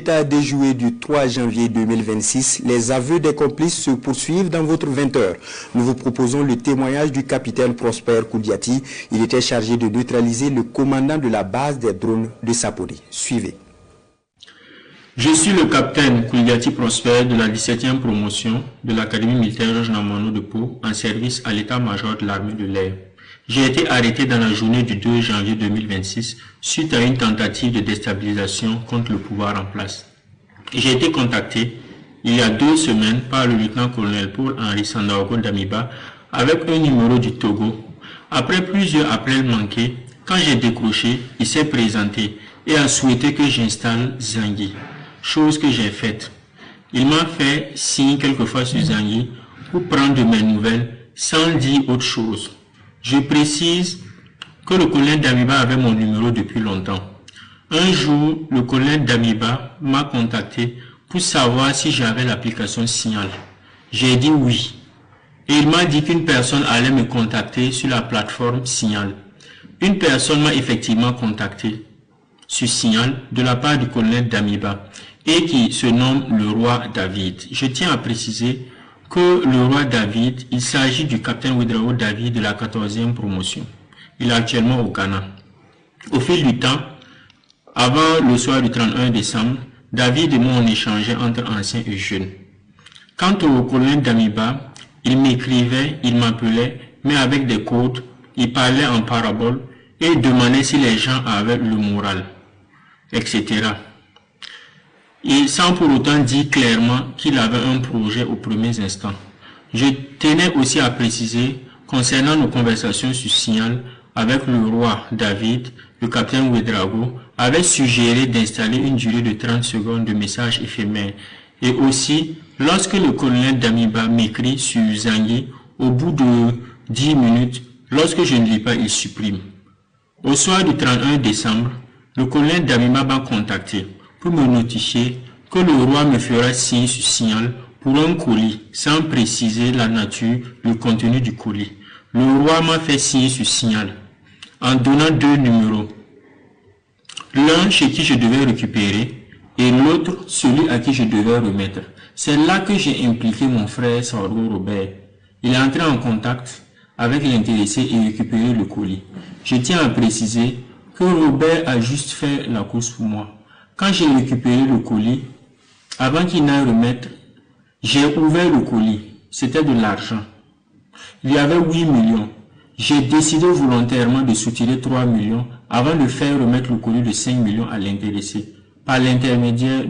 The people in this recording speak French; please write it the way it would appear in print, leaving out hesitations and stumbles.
État déjoué du 3 janvier 2026, les aveux des complices se poursuivent dans votre 20h. Nous vous proposons le témoignage du capitaine Prosper Koudiati. Il était chargé de neutraliser le commandant de la base des drones de Sapori. Suivez. Je suis le capitaine Koudiati Prosper de la 17e promotion de l'Académie militaire Georges Nambano de Pau en service à l'état-major de l'armée de l'air. J'ai été arrêté dans la journée du 2 janvier 2026 suite à une tentative de déstabilisation contre le pouvoir en place. J'ai été contacté il y a 2 semaines par le lieutenant-colonel Paul-Henri Sandaogo Damiba avec un numéro du Togo. Après plusieurs appels manqués, quand j'ai décroché, il s'est présenté et a souhaité que j'installe Zangui, chose que j'ai faite. Il m'a fait signe quelquefois sur Zangui pour prendre de mes nouvelles sans dire autre chose. Je précise que le colonel Damiba avait mon numéro depuis longtemps. Un jour, le colonel Damiba m'a contacté pour savoir si j'avais l'application Signal. J'ai dit oui. Et il m'a dit qu'une personne allait me contacter sur la plateforme Signal. Une personne m'a effectivement contacté sur Signal de la part du colonel Damiba et qui se nomme le roi David. Je tiens à préciser que le roi David, il s'agit du capitaine Ouedraogo David de la 14e promotion. Il est actuellement au Ghana. Au fil du temps, avant le soir du 31 décembre, David et moi on échangeait entre anciens et jeunes. Quant au colonel Damiba, il m'écrivait, il m'appelait, mais avec des codes, il parlait en parabole et demandait si les gens avaient le moral, etc. Et sans pour autant dire clairement qu'il avait un projet aux premiers instants. Je tenais aussi à préciser, concernant nos conversations sur Signal, avec le roi David, le capitaine Ouedraogo avait suggéré d'installer une durée de 30 secondes de message éphémère. Et aussi, lorsque le colonel Damiba m'écrit sur Zangui, au bout de 10 minutes, lorsque je ne lis pas, il supprime. Au soir du 31 décembre, le colonel Damiba m'a contacté pour me notifier que le roi me fera signe sur Signal pour un colis, sans préciser la nature, le contenu du colis. Le roi m'a fait signe sur Signal, en donnant 2 numéros. L'un chez qui je devais récupérer, et l'autre celui à qui je devais remettre. C'est là que j'ai impliqué mon frère Sargo Robert. Il est entré en contact avec l'intéressé et récupéré le colis. Je tiens à préciser que Robert a juste fait la course pour moi. Quand j'ai récupéré le colis, avant qu'il n'aille remettre, j'ai ouvert le colis. C'était de l'argent. Il y avait 8 millions. J'ai décidé volontairement de soutirer 3 millions avant de faire remettre le colis de 5 millions à l'intéressé, par l'intermédiaire